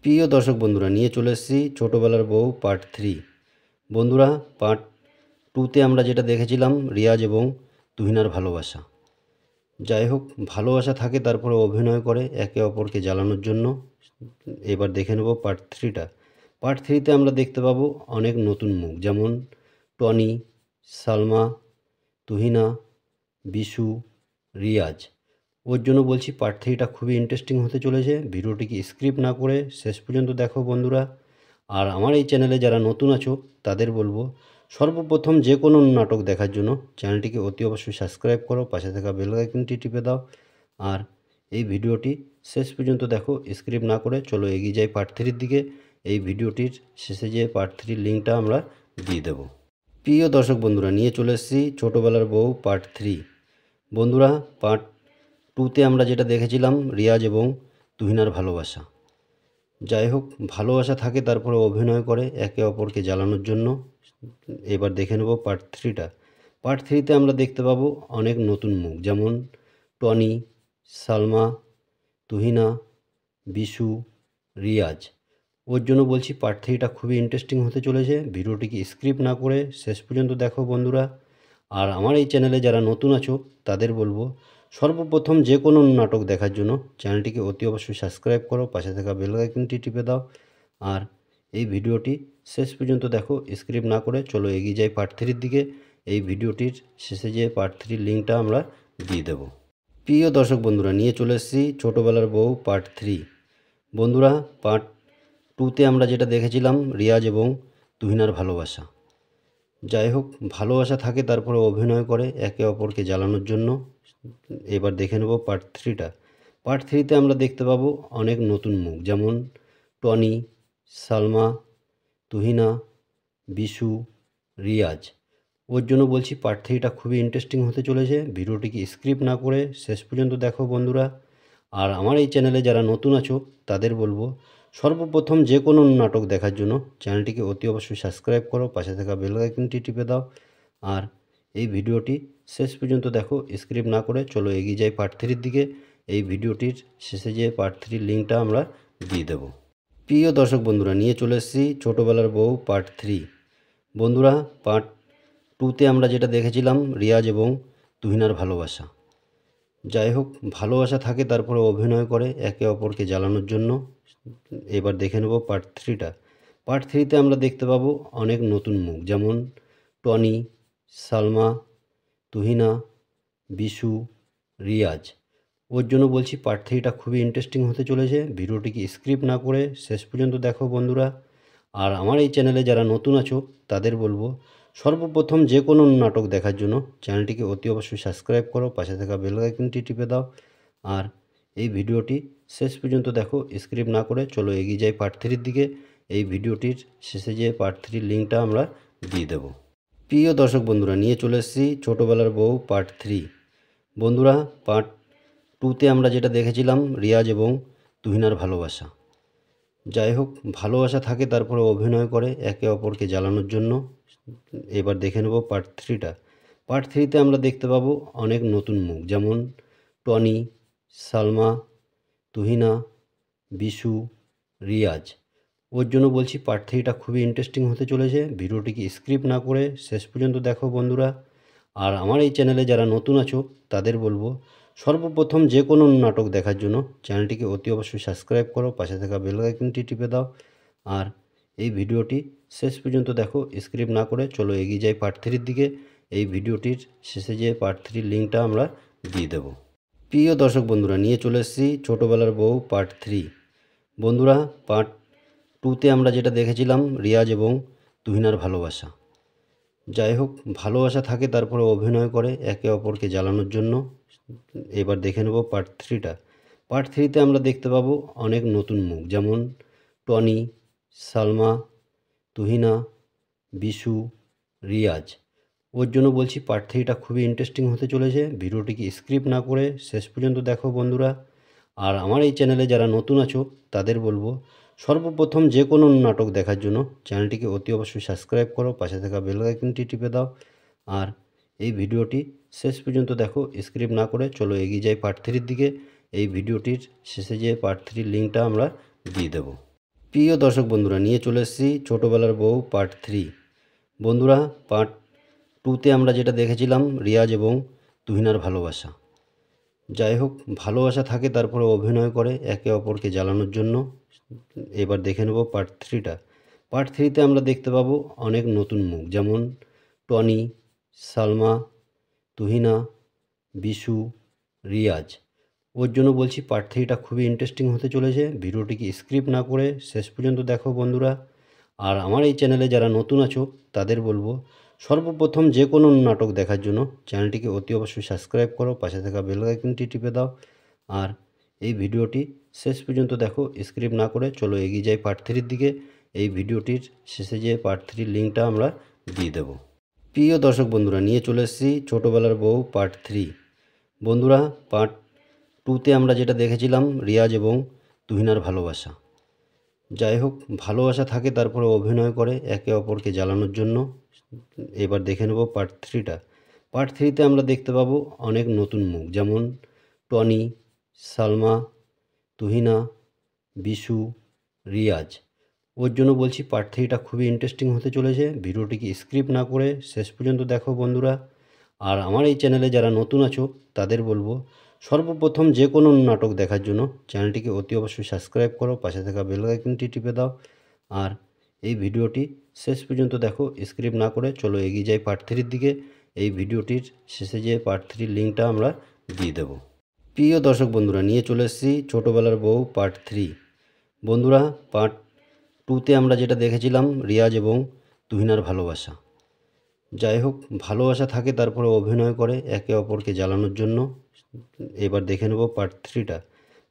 প্রিয় দর্শক বন্ধুরা, নিয়ে চলে এসেছি ছোটোবেলার বউ পার্ট 3। বন্ধুরা, পার্ট 2তে আমরা যেটা দেখেছিলাম রিয়াজ এবং তুহিনার ভালোবাসা। যাই হোক, ভালোবাসা থাকে, তারপরে অভিনয় করে একে অপরকে জ্বালানোর জন্য। এবার দেখে নেব পার্ট 3টা। পার্ট 3তে আমরা দেখতে পাবো অনেক নতুন মুখ, যেমন টনি, সালমা, তুহিনা, বিশু, রিয়াজ। ওর জন্য বলছি পার্ট 3টা খুবই ইন্টারেস্টিং হতে চলেছে। ভিডিওটিকে স্ক্রিপ্ট না করে শেষ পর্যন্ত দেখো বন্ধুরা। আর আমার এই চ্যানেলে যারা নতুন আছো তাদের বলবো, সর্বপ্রথম যে কোনো নাটক দেখার জন্য চ্যানেলটিকে অতি অবশ্যই সাবস্ক্রাইব করো, পাশে থাকা বেল আইকনটি টিপে দাও। আর এই ভিডিওটি শেষ পর্যন্ত দেখো, স্ক্রিপ্ট না করে। চলো এগিয়ে যাই পার্ট 3-র দিকে। এই ভিডিওটির শেষে যে পার্ট 3-র লিঙ্কটা আমরা দিয়ে দেবো। প্রিয় দর্শক বন্ধুরা, নিয়ে চলে এসেছি ছোটোবেলার বউ পার্ট 3। বন্ধুরা, পার্ট 2তে আমরা যেটা দেখেছিলাম রিয়াজ এবং তুহিনার ভালোবাসা। যাই হোক, ভালোবাসা থাকে, তারপরে অভিনয় করে একে অপরকে জ্বালানোর জন্য। এবার দেখে নেব পার্ট 3টা। পার্ট 3তে আমরা দেখতে পাবো অনেক নতুন মুখ, যেমন টনি, সালমা, তুহিনা, বিশু, রিয়াজ। ওর জন্য বলছি পার্ট 3টা খুবই ইন্টারেস্টিং হতে চলেছে। ভিডিওটিকে স্ক্রিপ্ট না করে শেষ পর্যন্ত দেখো বন্ধুরা। আর আমার এই চ্যানেলে যারা নতুন আছো তাদের বলবো, সর্বপ্রথম যে কোনো নাটক দেখার জন্য চ্যানেলটিকে অতি অবশ্যই সাবস্ক্রাইব করো, পাশে থাকা বেল আইকনটি টিপে দাও। আর এই ভিডিওটি শেষ পর্যন্ত দেখো, স্ক্রিপ্ট না করে। চলো এগিয়ে যাই পার্ট 3-র দিকে। এই ভিডিওটির শেষে যে পার্ট 3-র লিঙ্কটা আমরা দিয়ে দেবো। প্রিয় দর্শক বন্ধুরা, নিয়ে চলে এসেছি ছোটোবেলার বউ পার্ট 3। বন্ধুরা, পার্ট 2তে আমরা যেটা দেখেছিলাম রিয়াজ এবং তুহিনার ভালোবাসা। যাই হোক, ভালোবাসা থাকে, তারপরে অভিনয় করে একে অপরকে জ্বালানোর জন্য। এবার দেখে নেব পার্ট 3টা। পার্ট 3তে আমরা দেখতে পাবো অনেক নতুন মুখ, যেমন টনি, সালমা, তুহিনা, বিশু, রিয়াজ। ওর জন্য বলছি পার্ট 3টা খুবই ইন্টারেস্টিং হতে চলেছে। ভিডিওটিকে স্ক্রিপ্ট না করে শেষ পর্যন্ত দেখো বন্ধুরা। আর আমার এই চ্যানেলে যারা নতুন আছো তাদের বলবো, সর্বপ্রথম যে কোনো নাটক দেখার জন্য চ্যানেলটিকে অতি অবশ্যই সাবস্ক্রাইব করো, পাশে থাকা বেল আইকনটি টিপে দাও। আর এই ভিডিওটি শেষ পর্যন্ত দেখো, স্ক্রিপ্ট না করে। চলো এগিয়ে যাই পার্ট 3-র দিকে। এই ভিডিওটির শেষে যে পার্ট 3-র লিঙ্কটা আমরা দিয়ে দেবো। প্রিয় দর্শক বন্ধুরা, নিয়ে চলে এসেছি ছোটোবেলার বউ পার্ট 3। বন্ধুরা, পার্ট 2তে আমরা যেটা দেখেছিলাম রিয়াজ এবং তুহিনার ভালোবাসা। যাই হোক, ভালোবাসা থাকে, তারপরে অভিনয় করে একে অপরকে জ্বালানোর জন্য। এবার দেখে নেব পার্ট 3টা। পার্ট 3তে আমরা দেখতে পাবো অনেক নতুন মুখ, যেমন টনি, সালমা, তুহিনা, বিশু, রিয়াজ। ওর জন্য বলছি পার্ট 3টা খুবই ইন্টারেস্টিং হতে চলেছে। ভিডিওটিকে স্ক্রিপ্ট না করে শেষ পর্যন্ত দেখো বন্ধুরা। আর আমার এই চ্যানেলে যারা নতুন আছো তাদের বলবো, সর্বপ্রথম যে কোনো নাটক দেখার জন্য চ্যানেলটিকে অতি অবশ্যই সাবস্ক্রাইব করো, পাশে থাকা বেল আইকনটি টিপে দাও। আর এই ভিডিওটি শেষ পর্যন্ত দেখো, স্ক্রিপ্ট না করে। চলো এগিয়ে যাই পার্ট 3-র দিকে। এই ভিডিওটির শেষে যে পার্ট 3-র লিঙ্কটা আমরা দিয়ে দেবো। প্রিয় দর্শক বন্ধুরা, নিয়ে চলে এসেছি ছোটোবেলার বউ পার্ট 3। বন্ধুরা, পার্ট 2তে আমরা যেটা দেখেছিলাম রিয়াজ এবং তুহিনার ভালোবাসা। যাই হোক, ভালোবাসা থাকে, তারপরে অভিনয় করে একে অপরকে জ্বালানোর জন্য। এবার দেখে নেব পার্ট 3টা। পার্ট 3তে আমরা দেখতে পাবো অনেক নতুন মুখ, যেমন টনি, সালমা, তুহিনা, বিশু, রিয়াজ। ওর জন্য বলছি পার্ট 3টা খুবই ইন্টারেস্টিং হতে চলেছে। ভিডিওটিকে স্ক্রিপ্ট না করে শেষ পর্যন্ত দেখো বন্ধুরা। আর আমার এই চ্যানেলে যারা নতুন আছো তাদের বলবো, সর্বপ্রথম যে কোনো নাটক দেখার জন্য চ্যানেলটিকে অতি অবশ্যই সাবস্ক্রাইব করো, পাশে থাকা বেল আইকনটি টিপে দাও। আর এই ভিডিওটি শেষ পর্যন্ত দেখো, স্ক্রিপ্ট না করে। চলো এগিয়ে যাই পার্ট 3-র দিকে। এই ভিডিওটির শেষে যে পার্ট 3-র লিঙ্কটা আমরা দিয়ে দেবো। প্রিয় দর্শক বন্ধুরা, নিয়ে চলে এসেছি ছোটোবেলার বউ পার্ট 3। বন্ধুরা, পার্ট 2তে আমরা যেটা দেখেছিলাম রিয়াজ এবং তুহিনার ভালোবাসা। যাই হোক, ভালোবাসা থাকে, তারপরে অভিনয় করে একে অপরকে জ্বালানোর জন্য। এবার দেখে নেব পার্ট 3টা। পার্ট 3তে আমরা দেখতে পাবো অনেক নতুন মুখ, যেমন টনি, সালমা, তুহিনা, বিশু, রিয়াজ। ওর জন্য বলছি পার্ট 3টা খুবই ইন্টারেস্টিং হতে চলেছে। ভিডিওটিকে স্ক্রিপ্ট না করে শেষ পর্যন্ত দেখো বন্ধুরা। আর আমার এই চ্যানেলে যারা নতুন আছো তাদের বলবো, সর্বপ্রথম যে কোনো নাটক দেখার জন্য চ্যানেলটিকে অতি অবশ্যই সাবস্ক্রাইব করো, পাশে থাকা বেল আইকনটি টিপে দাও। আর এই ভিডিওটি শেষ পর্যন্ত দেখো, স্ক্রিপ্ট না করে। চলো এগিয়ে যাই পার্ট 3-র দিকে। এই ভিডিওটির শেষে যে পার্ট 3-র লিঙ্কটা আমরা দিয়ে দেবো। প্রিয় দর্শক বন্ধুরা, নিয়ে চলে এসেছি ছোটোবেলার বউ পার্ট 3। বন্ধুরা, পার্ট 2তে আমরা যেটা দেখেছিলাম রিয়াজ এবং তুহিনার ভালোবাসা। যাই হোক, ভালোবাসা থাকে, তারপরে অভিনয় করে একে অপরকে জ্বালানোর জন্য। এবার দেখে নেব পার্ট 3টা। পার্ট 3তে আমরা দেখতে পাবো অনেক নতুন মুখ, যেমন টনি, সালমা, তুহিনা, বিশু, রিয়াজ। ওর জন্য বলছি পার্ট 3টা খুবই ইন্টারেস্টিং হতে চলেছে। ভিডিওটিকে স্ক্রিপ্ট না করে শেষ পর্যন্ত দেখো বন্ধুরা। আর আমার এই চ্যানেলে যারা নতুন আছো তাদের বলবো, সর্বপ্রথম যে কোনো নাটক দেখার জন্য চ্যানেলটিকে অতি অবশ্যই সাবস্ক্রাইব করো, পাশে থাকা বেল আইকনটি টিপে দাও। আর এই ভিডিওটি শেষ পর্যন্ত দেখো, স্ক্রিপ্ট না করে। চলো এগিয়ে যাই পার্ট 3-র দিকে। এই ভিডিওটির শেষে যে পার্ট 3-র লিঙ্কটা আমরা দিয়ে দেব। প্রিয় দর্শক বন্ধুরা, নিয়ে চলে এসেছি ছোটোবেলার বউ পার্ট 3। বন্ধুরা, পার্ট 2তে আমরা যেটা দেখেছিলাম রিয়াজ এবং তুহিনার ভালোবাসা। যাই হোক, ভালোবাসা থাকে, তারপরে অভিনয় করে একে অপরকে জ্বালানোর জন্য। এবার দেখে নেব পার্ট 3টা। পার্ট 3তে আমরা দেখতে পাবো অনেক নতুন মুখ, যেমন টনি, সালমা, তুহিনা, বিশু, রিয়াজ। ওর জন্য বলছি পার্ট 3টা খুবই ইন্টারেস্টিং হতে চলেছে। ভিডিওটিকে স্ক্রিপ্ট না করে শেষ পর্যন্ত দেখো বন্ধুরা। আর আমার এই চ্যানেলে যারা নতুন আছো তাদের বলবো, সর্বপ্রথম যে কোনো নাটক দেখার জন্য চ্যানেলটিকে অতি অবশ্যই সাবস্ক্রাইব করো, পাশে থাকা বেল আইকনটি টিপে দাও। আর এই ভিডিওটি শেষ পর্যন্ত দেখো, স্ক্রিপ্ট না করে। চলো এগিয়ে যাই পার্ট 3-র দিকে। এই ভিডিওটির শেষে যে পার্ট 3-র লিঙ্কটা আমরা দিয়ে দেব। প্রিয় দর্শক বন্ধুরা, নিয়ে চলে এসেছি ছোটোবেলার বউ পার্ট 3। বন্ধুরা, পার্ট 2তে আমরা যেটা দেখেছিলাম রিয়াজ এবং তুহিনার ভালোবাসা। যাই হোক, ভালোবাসা থাকে, তারপরে অভিনয় করে একে অপরকে জ্বালানোর জন্য। এবার দেখে নেব পার্ট 3টা।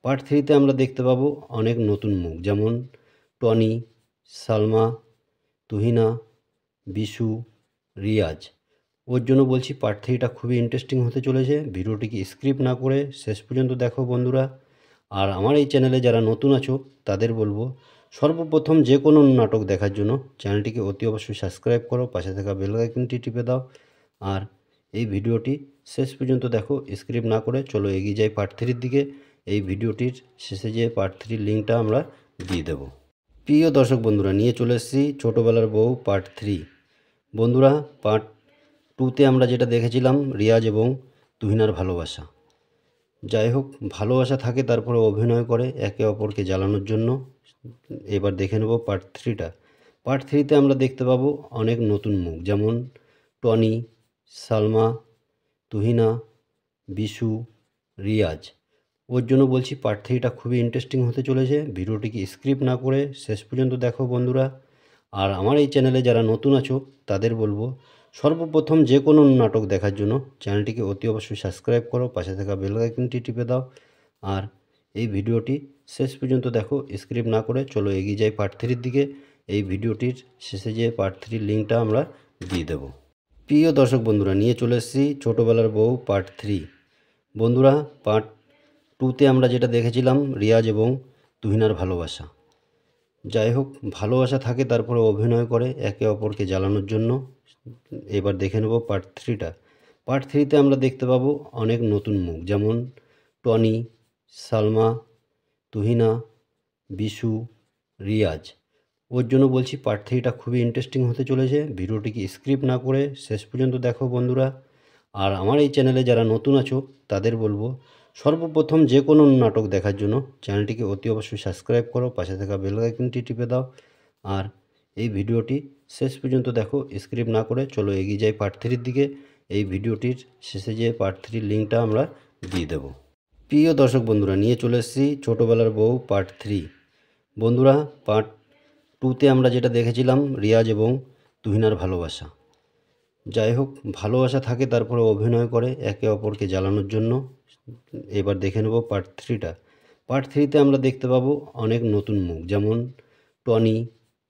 পার্ট 3তে আমরা দেখতে পাবো অনেক নতুন মুখ, যেমন টনি, সালমা, তুহিনা, বিশু, রিয়াজ। ওর জন্য বলছি পার্ট 3টা খুবই ইন্টারেস্টিং হতে চলেছে। ভিডিওটিকে স্ক্রিপ্ট না করে শেষ পর্যন্ত দেখো বন্ধুরা। আর আমার এই চ্যানেলে যারা নতুন আছো তাদের বলবো, সর্বপ্রথম যে কোনো নাটক দেখার জন্য চ্যানেলটিকে অতি অবশ্যই সাবস্ক্রাইব করো, পাশে থাকা বেল আইকনটি টিপে দাও। আর এই ভিডিওটি শেষ পর্যন্ত দেখো, স্ক্রিপ্ট না করে। চলো এগিয়ে যাই পার্ট 3-র দিকে। এই ভিডিওটির শেষে যে পার্ট 3-র লিঙ্কটা আমরা দিয়ে দেব। প্রিয় দর্শক বন্ধুরা, নিয়ে চলে এসেছি ছোটোবেলার বউ পার্ট 3। বন্ধুরা, পার্ট 2তে আমরা যেটা দেখেছিলাম রিয়াজ এবং তুহিনার ভালোবাসা। যাই হোক, ভালোবাসা থাকে, তারপরে অভিনয় করে একে অপরকে জ্বালানোর জন্য। এবার দেখে নেব পার্ট 3টা। পার্ট 3তে আমরা দেখতে পাবো অনেক নতুন মুখ, যেমন টনি, সালমা, তুহিনা, বিশু, রিয়াজ। ওর জন্য বলছি পার্ট 3টা খুবই ইন্টারেস্টিং হতে চলেছে। ভিডিওটিকে স্ক্রিপ্ট না করে শেষ পর্যন্ত দেখো বন্ধুরা। আর আমার এই চ্যানেলে যারা নতুন আছো তাদের বলবো, সর্বপ্রথম যে কোনো নাটক দেখার জন্য চ্যানেলটিকে অতি অবশ্যই সাবস্ক্রাইব করো, পাশে থাকা বেল আইকনটি টিপে দাও। আর এই ভিডিওটি শেষ পর্যন্ত দেখো, স্ক্রিপ্ট না করে। চলো এগিয়ে যাই পার্ট 3-র দিকে। এই ভিডিওটির শেষে যে পার্ট 3-র লিঙ্কটা আমরা দিয়ে দেব। প্রিয় দর্শক বন্ধুরা, নিয়ে চলে এসেছি ছোটোবেলার বউ পার্ট 3। বন্ধুরা, পার্ট 2তে আমরা যেটা দেখেছিলাম রিয়াজ এবং তুহিনার ভালোবাসা। যাই হোক, ভালোবাসা থাকে, তারপরে অভিনয় করে একে অপরকে জ্বালানোর জন্য। এবার দেখে নেব পার্ট 3টা। পার্ট 3তে আমরা দেখতে পাবো অনেক নতুন মুখ, যেমন টনি, সালমা, তুহিনা, বিশু, রিয়াজ। ওর জন্য বলছি পার্ট 3টা খুবই ইন্টারেস্টিং হতে চলেছে। ভিডিওটিকে স্ক্রিপ্ট না করে শেষ পর্যন্ত দেখো বন্ধুরা। আর আমার এই চ্যানেলে যারা নতুন আছো তাদের বলবো, সর্বপ্রথম যে কোনো নাটক দেখার জন্য চ্যানেলটিকে অতি অবশ্যই সাবস্ক্রাইব করো, পাশে থাকা বেল আইকনটি টিপে দাও। আর এই ভিডিওটি শেষ পর্যন্ত দেখো, স্ক্রিপ্ট না করে। চলো এগিয়ে যাই পার্ট 3-র দিকে। এই ভিডিওটির শেষে যে পার্ট 3-র লিঙ্কটা আমরা দিয়ে দেব। প্রিয় দর্শক বন্ধুরা, নিয়ে চলে এসেছি ছোটোবেলার বউ পার্ট 3। বন্ধুরা, পার্ট 2তে আমরা যেটা দেখেছিলাম রিয়াজ এবং তুহিনার ভালোবাসা। যাই হোক, ভালোবাসা থাকে, তারপরে অভিনয় করে একে অপরকে জ্বালানোর জন্য। এবার দেখে নেব পার্ট 3টা। পার্ট 3তে আমরা দেখতে পাবো অনেক নতুন মুখ, যেমন টনি,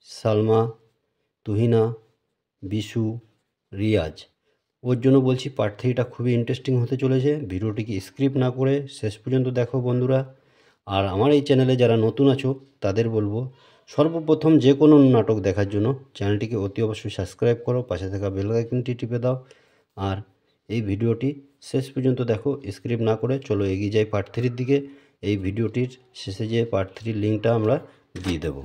সালমা, তুহিনা, বিশু, রিয়াজ। ওর জন্য বলছি পার্ট 3টা খুবই ইন্টারেস্টিং হতে চলেছে। ভিডিওটিকে স্ক্রিপ্ট না করে শেষ পর্যন্ত দেখো বন্ধুরা। আর আমার এই চ্যানেলে যারা নতুন আছো তাদের বলবো, সর্বপ্রথম যে কোনো নাটক দেখার জন্য চ্যানেলটিকে অতি অবশ্যই সাবস্ক্রাইব করো, পাশে থাকা বেল আইকনটি টিপে দাও। আর এই ভিডিওটি শেষ পর্যন্ত দেখো, স্ক্রিপ্ট না করে। চলো এগিয়ে যাই পার্ট 3-র দিকে। এই ভিডিওটির শেষে যে পার্ট 3-র লিঙ্কটা আমরা দিয়ে দেব।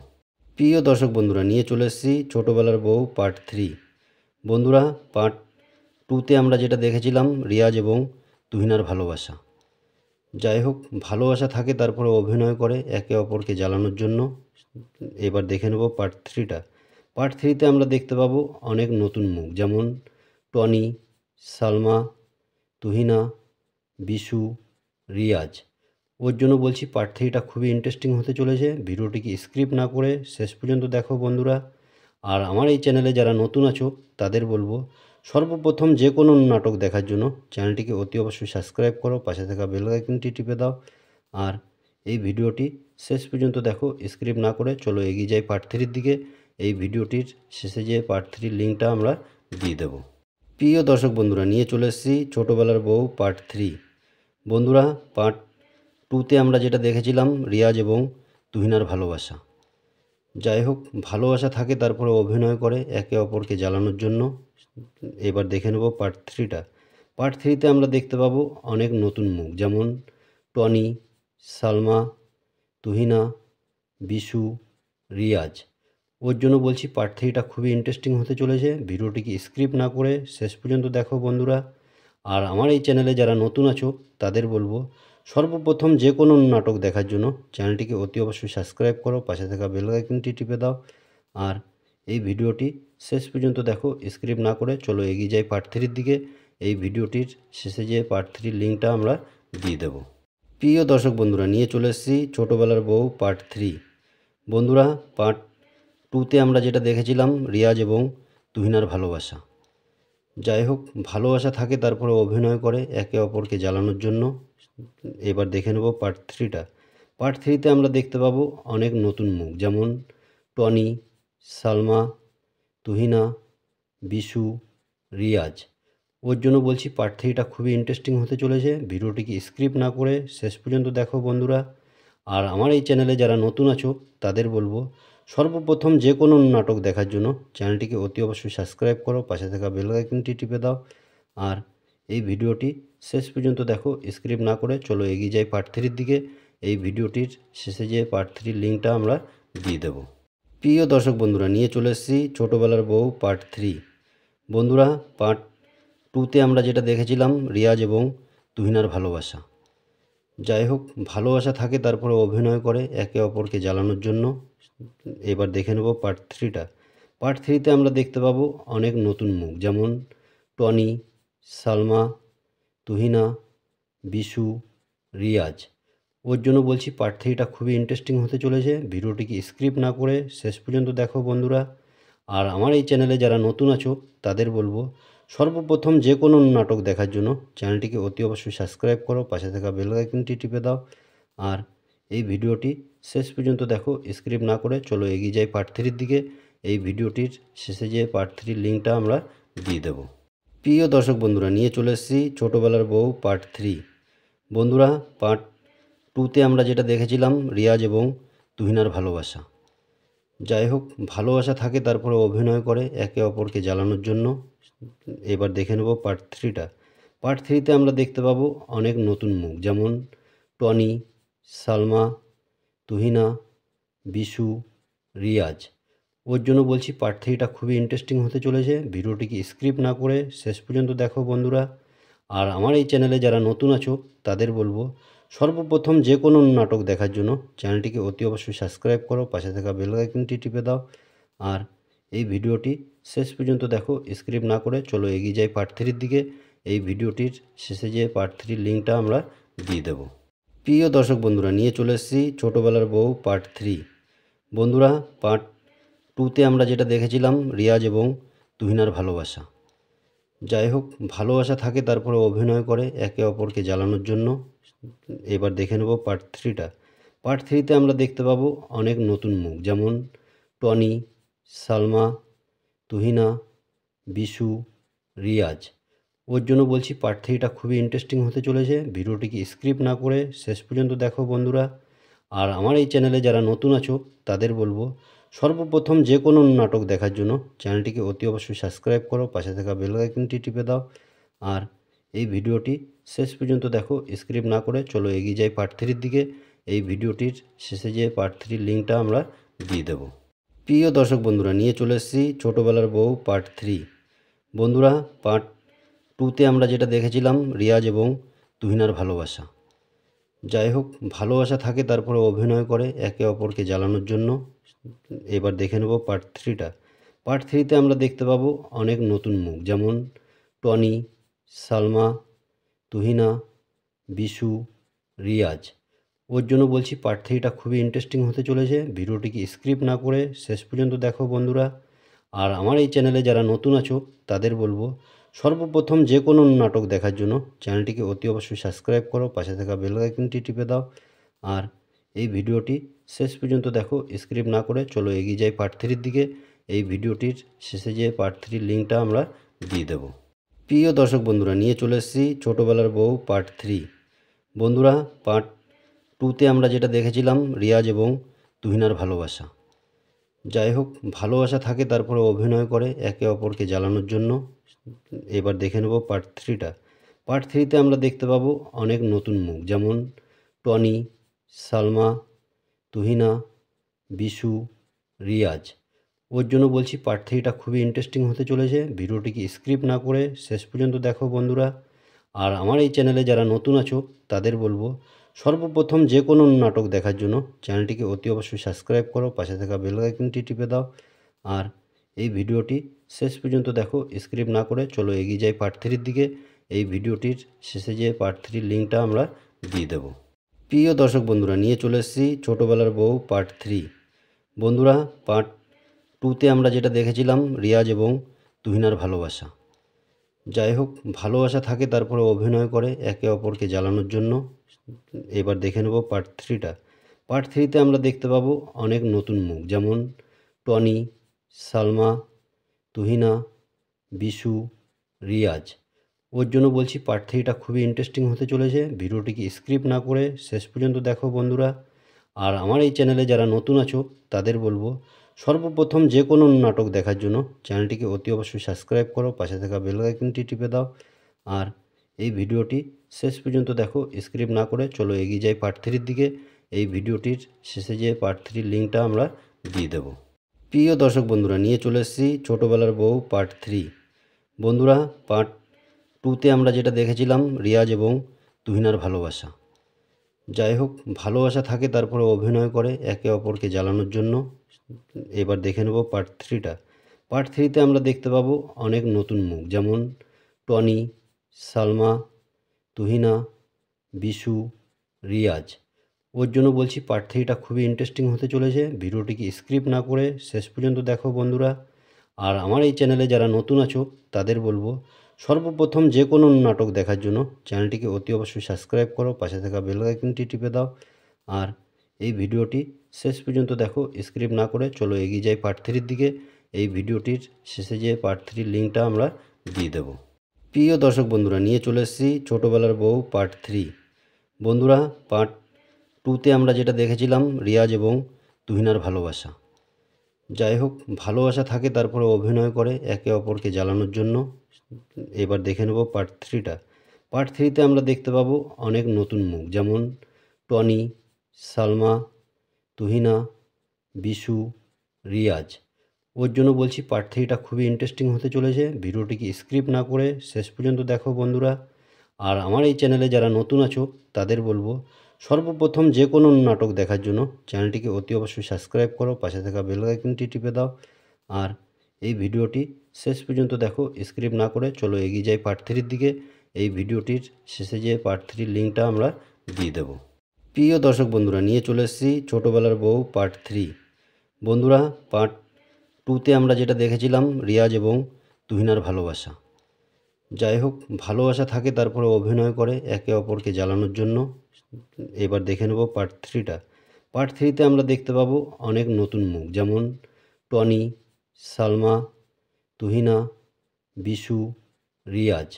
প্রিয় দর্শক বন্ধুরা, নিয়ে চলে এসেছি ছোটোবেলার বউ পার্ট 3। বন্ধুরা, পার্ট 2তে আমরা যেটা দেখেছিলাম রিয়াজ এবং তুহিনার ভালোবাসা। যাই হোক, ভালোবাসা থাকে, তারপরে অভিনয় করে একে অপরকে জ্বালানোর জন্য। এবার দেখে নেব পার্ট 3টা। পার্ট 3তে আমরা দেখতে পাবো অনেক নতুন মুখ, যেমন টনি, সালমা, তুহিনা, বিশু, রিয়াজ। ওর জন্য বলছি পার্ট 3টা খুবই ইন্টারেস্টিং হতে চলেছে। ভিডিওটিকে স্ক্রিপ্ট না করে শেষ পর্যন্ত দেখো বন্ধুরা। আর আমার এই চ্যানেলে যারা নতুন আছো তাদের বলবো, সর্বপ্রথম যে কোনো নাটক দেখার জন্য চ্যানেলটিকে অতি অবশ্যই সাবস্ক্রাইব করো, পাশে থাকা বেল আইকনটি টিপে দাও। আর এই ভিডিওটি শেষ পর্যন্ত দেখো, স্ক্রিপ্ট না করে। চলো এগিয়ে যাই পার্ট 3-র দিকে। এই ভিডিওটির শেষে যে পার্ট 3-র লিঙ্কটা আমরা দিয়ে দেবো। প্রিয় দর্শক বন্ধুরা, নিয়ে চলে এসেছি ছোটোবেলার বউ পার্ট 3। বন্ধুরা, পার্ট 2তে আমরা যেটা দেখেছিলাম রিয়াজ এবং তুহিনার ভালোবাসা। যাই হোক, ভালোবাসা থাকে, তারপরে অভিনয় করে একে অপরকে জ্বালানোর জন্য। এবার দেখে নেব পার্ট 3টা। পার্ট 3তে আমরা দেখতে পাবো অনেক নতুন মুখ, যেমন টনি, সালমা, তুহিনা, বিশু, রিয়াজ। ওর জন্য বলছি পার্ট 3টা খুবই ইন্টারেস্টিং হতে চলেছে। ভিডিওটিকে স্ক্রিপ্ট না করে শেষ পর্যন্ত দেখো বন্ধুরা। আর আমার এই চ্যানেলে যারা নতুন আছো তাদের বলবো, সর্বপ্রথম যে কোনো নাটক দেখার জন্য চ্যানেলটিকে অতি অবশ্যই সাবস্ক্রাইব করো, পাশে থাকা বেল আইকনটি টিপে দাও। আর এই ভিডিওটি শেষ পর্যন্ত দেখো, স্ক্রিপ্ট না করে। চলো এগিয়ে যাই পার্ট 3-র দিকে। এই ভিডিওটির শেষে যে পার্ট 3-র লিঙ্কটা আমরা দিয়ে দেবো। প্রিয় দর্শক বন্ধুরা, নিয়ে চলে এসেছি ছোটোবেলার বউ পার্ট 3। বন্ধুরা, পার্ট 2তে আমরা যেটা দেখেছিলাম রিয়াজ এবং তুহিনার ভালোবাসা। যাই হোক, ভালোবাসা থাকে, তারপরে অভিনয় করে একে অপরকে জ্বালানোর জন্য। এবার দেখে নেব পার্ট 3টা। পার্ট 3তে আমরা দেখতে পাবো অনেক নতুন মুখ, যেমন টনি, সালমা, তুহিনা, বিশু, রিয়াজ। ওর জন্য বলছি পার্ট 3টা খুবই ইন্টারেস্টিং হতে চলেছে। ভিডিওটিকে স্ক্রিপ্ট না করে শেষ পর্যন্ত দেখো বন্ধুরা। আর আমার এই চ্যানেলে যারা নতুন আছো তাদের বলবো, সর্বপ্রথম যে কোনো নাটক দেখার জন্য চ্যানেলটিকে অতি অবশ্যই সাবস্ক্রাইব করো, পাশে থাকা বেল আইকনটি টিপে দাও। আর এই ভিডিওটি শেষ পর্যন্ত দেখো, স্ক্রিপ্ট না করে। চলো এগিয়ে যাই পার্ট 3-র দিকে। এই ভিডিওটির শেষে যে পার্ট 3-র লিঙ্কটা আমরা দিয়ে দেবো। প্রিয় দর্শক বন্ধুরা, নিয়ে চলে এসেছি ছোটোবেলার বউ পার্ট 3। বন্ধুরা, পার্ট 2তে আমরা যেটা দেখেছিলাম রিয়াজ এবং তুহিনার ভালোবাসা। যাই হোক, ভালোবাসা থাকে, তারপরে অভিনয় করে একে অপরকে জ্বালানোর জন্য। এবার দেখে নেব পার্ট 3টা। পার্ট 3তে আমরা দেখতে পাবো অনেক নতুন মুখ, যেমন টনি, সালমা, তুহিনা, বিশু, রিয়াজ। ওর জন্য বলছি পার্ট 3টা খুবই ইন্টারেস্টিং হতে চলেছে। ভিডিওটিকে স্ক্রিপ্ট না করে শেষ পর্যন্ত দেখো বন্ধুরা। আর আমার এই চ্যানেলে যারা নতুন আছো তাদের বলবো, সর্বপ্রথম যে কোনো নাটক দেখার জন্য চ্যানেলটিকে অতি অবশ্যই সাবস্ক্রাইব করো, পাশে থাকা বেল আইকনটি টিপে দাও। আর এই ভিডিওটি শেষ পর্যন্ত দেখো, স্ক্রিপ্ট না করে। চলো এগিয়ে যাই পার্ট 3-র দিকে। এই ভিডিওটির শেষে যে পার্ট 3-র লিঙ্কটা আমরা দিয়ে দেবো। প্রিয় দর্শক বন্ধুরা, নিয়ে চলে এসেছি ছোটোবেলার বউ পার্ট 3। বন্ধুরা, পার্ট 2তে আমরা যেটা দেখেছিলাম রিয়াজ এবং তুহিনার ভালোবাসা। যাই হোক, ভালোবাসা থাকে, তারপরে অভিনয় করে একে অপরকে জ্বালানোর জন্য। এবার দেখে নেব পার্ট 3টা। পার্ট 3তে আমরা দেখতে পাবো অনেক নতুন মুখ, যেমন টনি, সালমা, তুহিনা, বিশু, রিয়াজ। ওর জন্য বলছি পার্ট 3টা খুবই ইন্টারেস্টিং হতে চলেছে। ভিডিওটিকে স্ক্রিপ্ট না করে শেষ পর্যন্ত দেখো বন্ধুরা। আর আমার এই চ্যানেলে যারা নতুন আছো তাদের বলবো, সর্বপ্রথম যে কোনো নাটক দেখার জন্য চ্যানেলটিকে অতি অবশ্যই সাবস্ক্রাইব করো, পাশে থাকা বেল আইকনটি টিপে দাও। আর এই ভিডিওটি শেষ পর্যন্ত দেখো, স্ক্রিপ্ট না করে। চলো এগিয়ে যাই পার্ট 3-র দিকে। এই ভিডিওটির শেষে যে পার্ট 3-র লিঙ্কটা আমরা দিয়ে দেবো। প্রিয় দর্শক বন্ধুরা, নিয়ে চলে এসেছি ছোটোবেলার বউ পার্ট 3। বন্ধুরা, পার্ট 2তে আমরা যেটা দেখেছিলাম রিয়াজ এবং তুহিনার ভালোবাসা। যাই হোক, ভালোবাসা থাকে, তারপরে অভিনয় করে একে অপরকে জ্বালানোর জন্য। এবার দেখে নেব পার্ট 3টা। পার্ট 3তে আমরা দেখতে পাবো অনেক নতুন মুখ, যেমন টনি, সালমা, তুহিনা, বিশু, রিয়াজ। ওর জন্য বলছি পার্ট 3টা খুবই ইন্টারেস্টিং হতে চলেছে। ভিডিওটিকে স্ক্রিপ্ট না করে শেষ পর্যন্ত দেখো বন্ধুরা। আর আমার এই চ্যানেলে যারা নতুন আছো তাদের বলবো, সর্বপ্রথম যে কোনো নাটক দেখার জন্য চ্যানেলটিকে অতি অবশ্যই সাবস্ক্রাইব করো, পাশে থাকা বেল আইকনটি টিপে দাও। আর এই ভিডিওটি শেষ পর্যন্ত দেখো, স্ক্রিপ্ট না করে। চলো এগিয়ে যাই পার্ট 3-র দিকে। এই ভিডিওটির শেষে যে পার্ট 3-র লিঙ্কটা আমরা দিয়ে দেবো। প্রিয় দর্শক বন্ধুরা, নিয়ে চলে এসেছি ছোটোবেলার বউ পার্ট 3। বন্ধুরা, পার্ট 2তে আমরা যেটা দেখেছিলাম রিয়াজ এবং তুহিনার ভালোবাসা। যাই হোক, ভালোবাসা থাকে, তারপরে অভিনয় করে একে অপরকে জ্বালানোর জন্য। এবার দেখে নেব পার্ট 3টা। পার্ট 3তে আমরা দেখতে পাবো অনেক নতুন মুখ, যেমন টনি, সালমা, তুহিনা, বিশু, রিয়াজ। ওর জন্য বলছি পার্ট 3টা খুবই ইন্টারেস্টিং হতে চলেছে। ভিডিওটিকে স্ক্রিপ্ট না করে শেষ পর্যন্ত দেখো বন্ধুরা। আর আমার এই চ্যানেলে যারা নতুন আছো তাদের বলবো, সর্বপ্রথম যে কোনো নাটক দেখার জন্য চ্যানেলটিকে অতি অবশ্যই সাবস্ক্রাইব করো, পাশে থাকা বেল আইকনটি টিপে দাও। আর এই ভিডিওটি শেষ পর্যন্ত দেখো, স্ক্রিপ্ট না করে। চলো এগিয়ে যাই পার্ট 3-র দিকে। এই ভিডিওটির শেষে যে পার্ট 3-র লিঙ্কটা আমরা দিয়ে দেব। প্রিয় দর্শক বন্ধুরা, নিয়ে চলে এসেছি ছোটোবেলার বউ পার্ট 3। বন্ধুরা, পার্ট 2তে আমরা যেটা দেখেছিলাম রিয়াজ এবং তুহিনার ভালোবাসা। যাই হোক, ভালোবাসা থাকে, তারপরে অভিনয় করে একে অপরকে জ্বালানোর জন্য। এবার দেখে নেব পার্ট 3টা। পার্ট 3তে আমরা দেখতে পাবো অনেক নতুন মুখ, যেমন টনি, সালমা, তুহিনা, বিশু, রিয়াজ। ওর জন্য বলছি পার্ট 3টা খুবই ইন্টারেস্টিং হতে চলেছে। ভিডিওটিকে স্ক্রিপ্ট না করে শেষ পর্যন্ত দেখো বন্ধুরা। আর আমার এই চ্যানেলে যারা নতুন আছো তাদের বলবো, সর্বপ্রথম যে কোনো নাটক দেখার জন্য চ্যানেলটিকে অতি অবশ্যই সাবস্ক্রাইব করো, পাশে থাকা বেল আইকনটি টিপে দাও। আর এই ভিডিওটি শেষ পর্যন্ত দেখো, স্ক্রিপ্ট না করে। চলো এগিয়ে যাই পার্ট 3-র দিকে। এই ভিডিওটির শেষে যে পার্ট 3-র লিঙ্কটা আমরা দিয়ে দেব। প্রিয় দর্শক বন্ধুরা, নিয়ে চলে এসেছি ছোটোবেলার বউ পার্ট 3। বন্ধুরা, পার্ট 2তে আমরা যেটা দেখেছিলাম রিয়াজ এবং তুহিনার ভালোবাসা। যাই হোক, ভালোবাসা থাকে, তারপরে অভিনয় করে একে অপরকে জ্বালানোর জন্য। এবার দেখে নেব পার্ট 3টা। পার্ট 3তে আমরা দেখতে পাবো অনেক নতুন মুখ, যেমন টনি, সালমা, তুহিনা, বিশু, রিয়াজ। ওর জন্য বলছি পার্ট 3টা খুবই ইন্টারেস্টিং হতে চলেছে। ভিডিওটিকে স্ক্রিপ্ট না করে শেষ পর্যন্ত দেখো বন্ধুরা। আর আমার এই চ্যানেলে যারা নতুন আছো তাদের বলবো, সর্বপ্রথম যে কোনো নাটক দেখার জন্য চ্যানেলটিকে অতি অবশ্যই সাবস্ক্রাইব করো, পাশে থাকা বেল আইকনটি টিপে দাও। আর এই ভিডিওটি শেষ পর্যন্ত দেখো, স্ক্রিপ্ট না করে। চলো এগিয়ে যাই পার্ট 3-র দিকে। এই ভিডিওটির শেষে যে পার্ট 3-র লিঙ্কটা আমরা দিয়ে দেব। প্রিয় দর্শক বন্ধুরা, নিয়ে চলে এসেছি ছোটোবেলার বউ পার্ট 3। বন্ধুরা, পার্ট 2তে আমরা যেটা দেখেছিলাম রিয়াজ এবং তুহিনার ভালোবাসা। যাই হোক, ভালোবাসা থাকে, তারপরে অভিনয় করে একে অপরকে জ্বালানোর জন্য। এবার দেখে নেব পার্ট 3টা। পার্ট 3তে আমরা দেখতে পাবো অনেক নতুন মুখ, যেমন টনি, সালমা, তুহিনা, বিশু, রিয়াজ। ওর জন্য বলছি পার্ট 3টা খুবই ইন্টারেস্টিং হতে চলেছে। ভিডিওটিকে স্ক্রিপ্ট না করে শেষ পর্যন্ত দেখো বন্ধুরা। আর আমার এই চ্যানেলে যারা নতুন আছো তাদের বলবো, সর্বপ্রথম যে কোনো নাটক দেখার জন্য চ্যানেলটিকে অতি অবশ্যই সাবস্ক্রাইব করো, পাশে থাকা বেল আইকনটি টিপে দাও। আর এই ভিডিওটি শেষ পর্যন্ত দেখো, স্ক্রিপ্ট না করে। চলো এগিয়ে যাই পার্ট 3-র দিকে। এই ভিডিওটির শেষে যে পার্ট 3-র লিঙ্কটা আমরা দিয়ে দেব। প্রিয় দর্শক বন্ধুরা, নিয়ে চলে এসেছি ছোটোবেলার বউ পার্ট 3। বন্ধুরা, পার্ট 2তে আমরা যেটা দেখেছিলাম রিয়াজ এবং তুহিনার ভালোবাসা। যাই হোক, ভালোবাসা থাকে, তারপরে অভিনয় করে একে অপরকে জ্বালানোর জন্য। এবার দেখে নেব পার্ট 3টা। পার্ট 3তে আমরা দেখতে পাবো অনেক নতুন মুখ, যেমন টনি, সালমা, তুহিনা, বিশু, রিয়াজ। ওর জন্য বলছি পার্ট 3টা খুবই ইন্টারেস্টিং হতে চলেছে। ভিডিওটিকে স্ক্রিপ্ট না করে শেষ পর্যন্ত দেখো বন্ধুরা। আর আমার এই চ্যানেলে যারা নতুন আছো তাদের বলবো, সর্বপ্রথম যে কোনো নাটক দেখার জন্য চ্যানেলটিকে অতি অবশ্যই সাবস্ক্রাইব করো, পাশে থাকা বেল আইকনটি টিপে দাও। আর এই ভিডিওটি শেষ পর্যন্ত দেখো, স্ক্রিপ্ট না করে। চলো এগিয়ে যাই পার্ট 3-র দিকে। এই ভিডিওটির শেষে যে পার্ট 3-র লিঙ্কটা আমরা দিয়ে দেব। প্রিয় দর্শক বন্ধুরা, নিয়ে চলে এসেছি ছোটোবেলার বউ পার্ট 3। বন্ধুরা, পার্ট 2তে আমরা যেটা দেখেছিলাম রিয়াজ এবং তুহিনার ভালোবাসা। যাই হোক, ভালোবাসা থাকে, তারপরে অভিনয় করে একে অপরকে জ্বালানোর জন্য। এবার দেখে নেব পার্ট 3টা। পার্ট 3তে আমরা দেখতে পাবো অনেক নতুন মুখ, যেমন টনি, সালমা, তুহিনা, বিশু, রিয়াজ।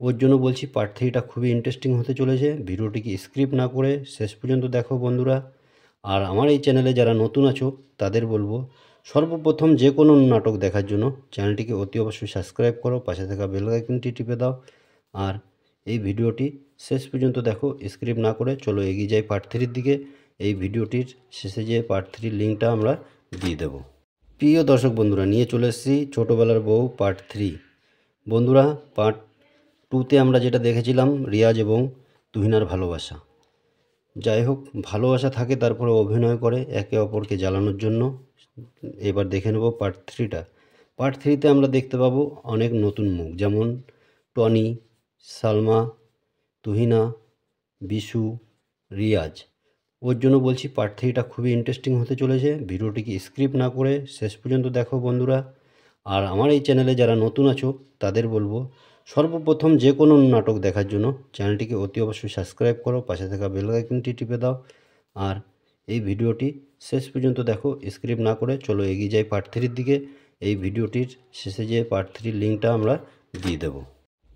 ওর জন্য বলছি পার্ট 3টা খুবই ইন্টারেস্টিং হতে চলেছে। ভিডিওটিকে স্ক্রিপ্ট না করে শেষ পর্যন্ত দেখো বন্ধুরা। আর আমার এই চ্যানেলে যারা নতুন আছো তাদের বলবো, সর্বপ্রথম যে কোনো নাটক দেখার জন্য চ্যানেলটিকে অতি অবশ্যই সাবস্ক্রাইব করো, পাশে থাকা বেল আইকনটি টিপে দাও। আর এই ভিডিওটি শেষ পর্যন্ত দেখো, স্ক্রিপ্ট না করে। চলো এগিয়ে যাই পার্ট 3-র দিকে। এই ভিডিওটির শেষে যে পার্ট 3-র লিঙ্কটা আমরা দিয়ে দেব। প্রিয় দর্শক বন্ধুরা, নিয়ে চলে এসেছি ছোটোবেলার বউ পার্ট 3। বন্ধুরা, পার্ট 2তে আমরা যেটা দেখেছিলাম রিয়াজ এবং তুহিনার ভালোবাসা। যাই হোক, ভালোবাসা থাকে, তারপরে অভিনয় করে একে অপরকে জ্বালানোর জন্য। এবার দেখে নেব পার্ট 3টা। পার্ট 3তে আমরা দেখতে পাবো অনেক নতুন মুখ, যেমন টনি, সালমা, তুহিনা, বিশু, রিয়াজ। ওর জন্য বলছি পার্ট 3টা খুবই ইন্টারেস্টিং হতে চলেছে। ভিডিওটিকে স্কিপ না করে শেষ পর্যন্ত দেখো বন্ধুরা। আর আমার এই চ্যানেলে যারা নতুন আছো তাদের বলবো, সর্বপ্রথম যে কোনো নাটক দেখার জন্য চ্যানেলটিকে অতি অবশ্যই সাবস্ক্রাইব করো, পাশে থাকা বেল আইকনটি টিপে দাও। আর এই ভিডিওটি শেষ পর্যন্ত দেখো, স্কিপ না করে। চলো এগিয়ে যাই পার্ট 3-র দিকে। এই ভিডিওটির শেষে যে পার্ট 3-র লিঙ্কটা আমরা দিয়ে দেবো।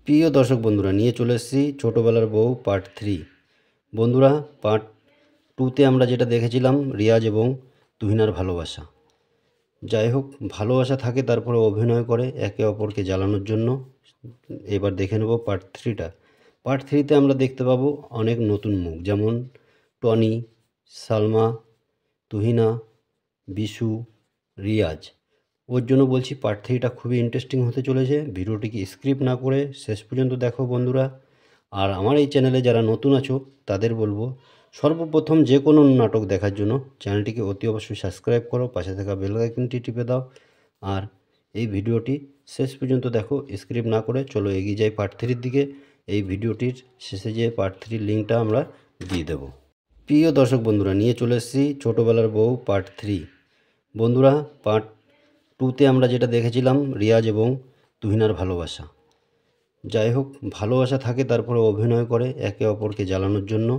প্রিয় দর্শক বন্ধুরা, নিয়ে চলে এসেছি ছোটোবেলার বউ পার্ট 3। বন্ধুরা, পার্ট 2তে আমরা যেটা দেখেছিলাম রিয়াজ এবং তুহিনার ভালোবাসা। যাই হোক, ভালোবাসা থাকে, তারপরে অভিনয় করে একে অপরকে জ্বালানোর জন্য। এবার দেখে নেব পার্ট 3টা। পার্ট 3তে আমরা দেখতে পাবো অনেক নতুন মুখ, যেমন টনি, সালমা, তুহিনা, বিশু, রিয়াজ। ওর জন্য বলছি পার্ট 3টা খুবই ইন্টারেস্টিং হতে চলেছে। ভিডিওটিকে স্কিপ না করে শেষ পর্যন্ত দেখো বন্ধুরা। আর আমার এই চ্যানেলে যারা নতুন আছো তাদের বলবো, সর্বপ্রথম যে কোনো নাটক দেখার জন্য চ্যানেলটিকে অতি অবশ্যই সাবস্ক্রাইব করো, পাশে থাকা বেল আইকনটি টিপে দাও। আর এই ভিডিওটি শেষ পর্যন্ত দেখো, স্কিপ না করে। চলো এগিয়ে যাই পার্ট 3-র দিকে। এই ভিডিওটির শেষে যে পার্ট 3-র লিঙ্কটা আমরা দিয়ে দেবো। প্রিয় দর্শক বন্ধুরা, নিয়ে চলে এসেছি ছোটোবেলার বউ পার্ট 3। বন্ধুরা, পার্ট 2তে আমরা যেটা দেখেছিলাম রিয়াজ এবং তুহিনার ভালোবাসা। যাই হোক, ভালোবাসা থাকে, তারপরে অভিনয় করে একে অপরকে জ্বালানোর জন্য।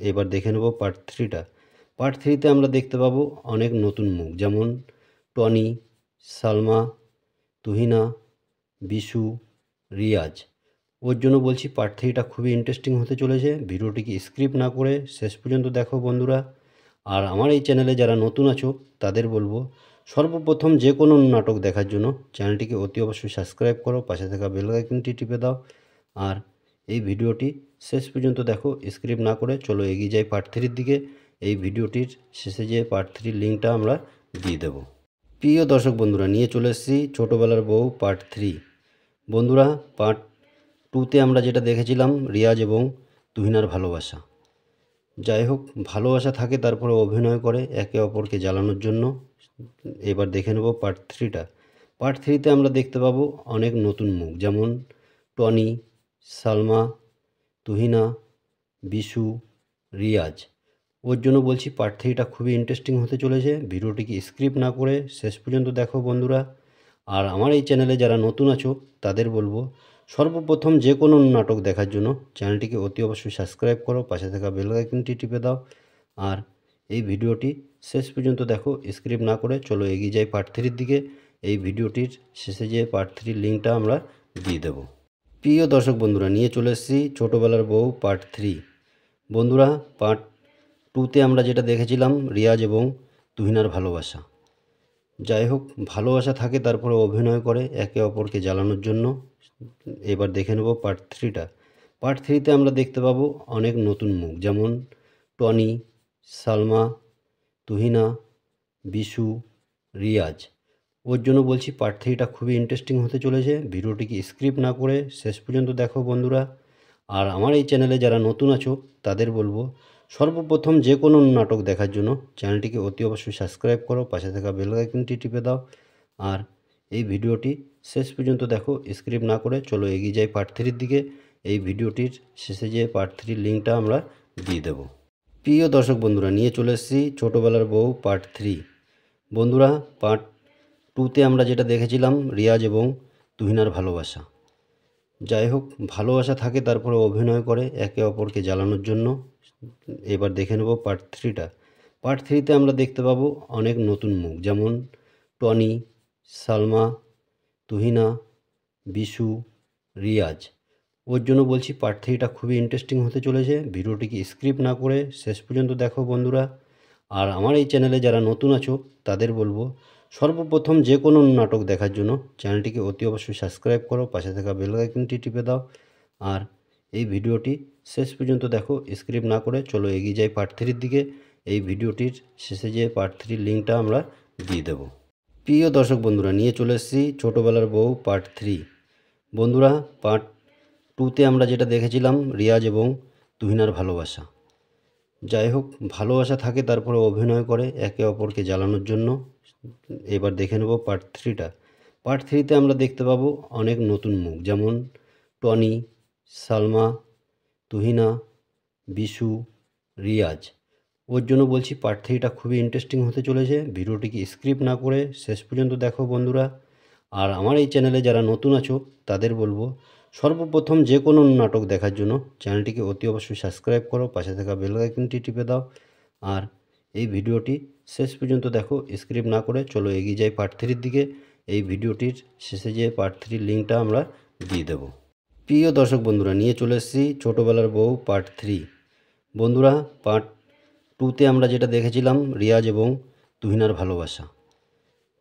এবার দেখে নেব পার্ট 3টা। পার্ট 3তে আমরা দেখতে পাবো অনেক নতুন মুখ, যেমন টনি, সালমা, তুহিনা, বিশু, রিয়াজ। ওর জন্য বলছি পার্ট 3টা খুবই ইন্টারেস্টিং হতে চলেছে। ভিডিওটিকে স্কিপ না করে শেষ পর্যন্ত দেখো বন্ধুরা। আর আমার এই চ্যানেলে যারা নতুন আছো তাদের বলবো, সর্বপ্রথম যে কোনো নাটক দেখার জন্য চ্যানেলটিকে অতি অবশ্যই সাবস্ক্রাইব করো, পাশে থাকা বেল আইকনটি টিপে দাও। আর এই ভিডিওটি শেষ পর্যন্ত দেখো, স্কিপ না করে। চলো এগিয়ে যাই পার্ট 3-র দিকে। এই ভিডিওটির শেষে যে পার্ট 3-র লিঙ্কটা আমরা দিয়ে দেবো। প্রিয় দর্শক বন্ধুরা, নিয়ে চলে এসেছি ছোটোবেলার বউ পার্ট 3। বন্ধুরা, পার্ট 2তে আমরা যেটা দেখেছিলাম রিয়াজ এবং তুহিনার ভালোবাসা। যাই হোক, ভালোবাসা থাকে, তারপরে অভিনয় করে একে অপরকে জ্বালানোর জন্য। এবার দেখে নেব পার্ট 3টা। পার্ট 3তে আমরা দেখতে পাবো অনেক নতুন মুখ, যেমন টনি, সালমা, তুহিনা, বিশু, রিয়াজ। ওর জন্য বলছি পার্ট 3টা খুবই ইন্টারেস্টিং হতে চলেছে। ভিডিওটিকে স্কিপ না করে শেষ পর্যন্ত দেখো বন্ধুরা। আর আমার এই চ্যানেলে যারা নতুন আছো তাদের বলবো, সর্বপ্রথম যে কোনো নাটক দেখার জন্য চ্যানেলটিকে অতি অবশ্যই সাবস্ক্রাইব করো, পাশে থাকা বেল আইকনটি টিপে দাও। আর এই ভিডিওটি শেষ পর্যন্ত দেখো, স্কিপ না করে। চলো এগিয়ে যাই পার্ট 3-র দিকে। এই ভিডিওটির শেষে যে পার্ট 3-র লিঙ্কটা আমরা দিয়ে দেবো। প্রিয় দর্শক বন্ধুরা, নিয়ে চলে এসেছি ছোটোবেলার বউ পার্ট 3। বন্ধুরা, পার্ট 2তে আমরা যেটা দেখেছিলাম রিয়াজ এবং তুহিনার ভালোবাসা। যাই হোক, ভালোবাসা থাকে, তারপরে অভিনয় করে একে অপরকে জ্বালানোর জন্য। এবার দেখে নেব পার্ট 3টা। পার্ট 3তে আমরা দেখতে পাবো অনেক নতুন মুখ, যেমন টনি, সালমা, তুহিনা, বিশু, রিয়াজ। ওর জন্য বলছি পার্ট 3টা খুবই ইন্টারেস্টিং হতে চলেছে। ভিডিওটিকে স্কিপ না করে শেষ পর্যন্ত দেখো বন্ধুরা। আর আমার এই চ্যানেলে যারা নতুন আছো তাদের বলবো, সর্বপ্রথম যে কোনো নাটক দেখার জন্য চ্যানেলটিকে অতি অবশ্যই সাবস্ক্রাইব করো, পাশে থাকা বেল আইকনটি টিপে দাও। আর এই ভিডিওটি শেষ পর্যন্ত দেখো, স্কিপ না করে। চলো এগিয়ে যাই পার্ট 3-র দিকে। এই ভিডিওটির শেষে যে পার্ট 3-র লিঙ্কটা আমরা দিয়ে দেবো। প্রিয় দর্শক বন্ধুরা, নিয়ে চলে এসেছি ছোটোবেলার বউ পার্ট 3। বন্ধুরা, পার্ট 2তে আমরা যেটা দেখেছিলাম রিয়াজ এবং তুহিনার ভালোবাসা। যাই হোক, ভালোবাসা থাকে, তারপরে অভিনয় করে একে অপরকে জ্বালানোর জন্য। এবার দেখে নেব পার্ট 3টা। পার্ট 3তে আমরা দেখতে পাবো অনেক নতুন মুখ, যেমন টনি, সালমা, তুহিনা, বিশু, রিয়াজ। ওর জন্য বলছি পার্ট 3টা খুবই ইন্টারেস্টিং হতে চলেছে। ভিডিওটিকে স্কিপ না করে শেষ পর্যন্ত দেখো বন্ধুরা। আর আমার এই চ্যানেলে যারা নতুন আছো তাদের বলবো, সর্বপ্রথম যে কোনো নাটক দেখার জন্য চ্যানেলটিকে অতি অবশ্যই সাবস্ক্রাইব করো, পাশে থাকা বেল আইকনটি টিপে দাও। আর এই ভিডিওটি শেষ পর্যন্ত দেখো, স্কিপ না করে। চলো এগিয়ে যাই পার্ট 3-র দিকে। এই ভিডিওটির শেষে যে পার্ট 3-র লিঙ্কটা আমরা দিয়ে দেবো। প্রিয় দর্শক বন্ধুরা, নিয়ে চলে এসেছি ছোটোবেলার বউ পার্ট 3। বন্ধুরা, পার্ট 2তে আমরা যেটা দেখেছিলাম রিয়াজ এবং তুহিনার ভালোবাসা। যাই হোক, ভালোবাসা থাকে, তারপরে অভিনয় করে একে অপরকে জ্বালানোর জন্য। এবার দেখে নেব পার্ট 3টা। পার্ট 3তে আমরা দেখতে পাবো অনেক নতুন মুখ, যেমন টনি, সালমা, তুহিনা, বিশু, রিয়াজ। ওর জন্য বলছি পার্ট 3টা খুবই ইন্টারেস্টিং হতে চলেছে। ভিডিওটিকে স্কিপ না করে শেষ পর্যন্ত দেখো বন্ধুরা। আর আমার এই চ্যানেলে যারা নতুন আছো তাদের বলবো, সর্বপ্রথম যে কোনো নাটক দেখার জন্য চ্যানেলটিকে অতি অবশ্যই সাবস্ক্রাইব করো, পাশে থাকা বেল আইকনটি টিপে দাও। আর এই ভিডিওটি শেষ পর্যন্ত দেখো, স্কিপ না করে। চলো এগিয়ে যাই পার্ট 3-র দিকে। এই ভিডিওটির শেষে যে পার্ট 3-র লিঙ্কটা আমরা দিয়ে দেবো। প্রিয় দর্শক বন্ধুরা, নিয়ে চলে এসেছি ছোটোবেলার বউ পার্ট 3। বন্ধুরা, পার্ট 2তে আমরা যেটা দেখেছিলাম রিয়াজ এবং তুহিনার ভালোবাসা।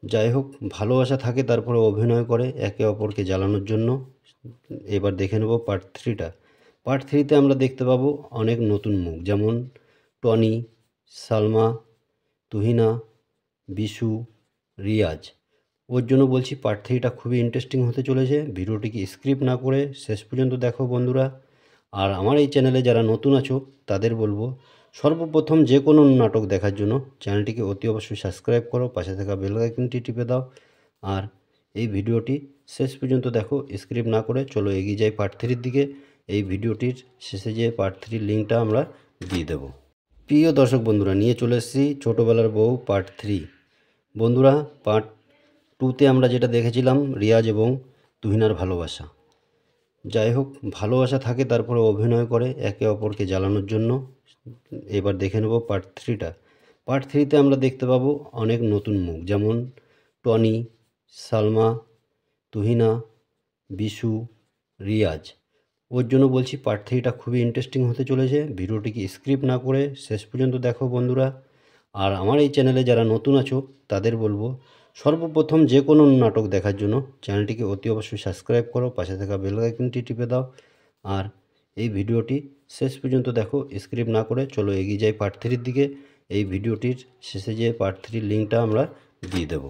যাই হোক, ভালোবাসা থাকে, তারপরে অভিনয় করে একে অপরকে জ্বালানোর জন্য। এবার দেখে নেব পার্ট 3টা। পার্ট 3তে আমরা দেখতে পাবো অনেক নতুন মুখ, যেমন টনি, সালমা, তুহিনা, বিশু, রিয়াজ। ওর জন্য বলছি পার্ট 3টা খুবই ইন্টারেস্টিং হতে চলেছে। ভিডিওটিকে স্কিপ না করে শেষ পর্যন্ত দেখো বন্ধুরা। আর আমার এই চ্যানেলে যারা নতুন আছো তাদের বলবো, সর্বপ্রথম যে কোনো নাটক দেখার জন্য চ্যানেলটিকে অতি অবশ্যই সাবস্ক্রাইব করো, পাশে থাকা বেল আইকনটি টিপে দাও। আর এই ভিডিওটি শেষ পর্যন্ত দেখো, স্কিপ না করে। চলো এগিয়ে যাই পার্ট 3-র দিকে। এই ভিডিওটির শেষে যে পার্ট 3-র লিঙ্কটা আমরা দিয়ে দেবো। প্রিয় দর্শক বন্ধুরা, নিয়ে চলে এসেছি ছোটোবেলার বউ পার্ট 3। বন্ধুরা, পার্ট 2তে আমরা যেটা দেখেছিলাম রিয়াজ এবং তুহিনার ভালোবাসা। যাই হোক, ভালোবাসা থাকে, তারপরে অভিনয় করে একে অপরকে জ্বালানোর জন্য। এবার দেখে নেব পার্ট 3টা। পার্ট 3তে আমরা দেখতে পাবো অনেক নতুন মুখ, যেমন টনি, সালমা, তুহিনা, বিশু, রিয়াজ। ওর জন্য বলছি পার্ট 3টা খুবই ইন্টারেস্টিং হতে চলেছে। ভিডিওটিকে স্কিপ না করে শেষ পর্যন্ত দেখো বন্ধুরা। আর আমার এই চ্যানেলে যারা নতুন আছো তাদের বলবো, সর্বপ্রথম যে কোনো নাটক দেখার জন্য চ্যানেলটিকে অতি অবশ্যই সাবস্ক্রাইব করো, পাশে থাকা বেল আইকনটি টিপে দাও। আর এই ভিডিওটি শেষ পর্যন্ত দেখো, স্কিপ না করে। চলো এগিয়ে যাই পার্ট 3-র দিকে। এই ভিডিওটির শেষে যে পার্ট 3-র লিঙ্কটা আমরা দিয়ে দেবো।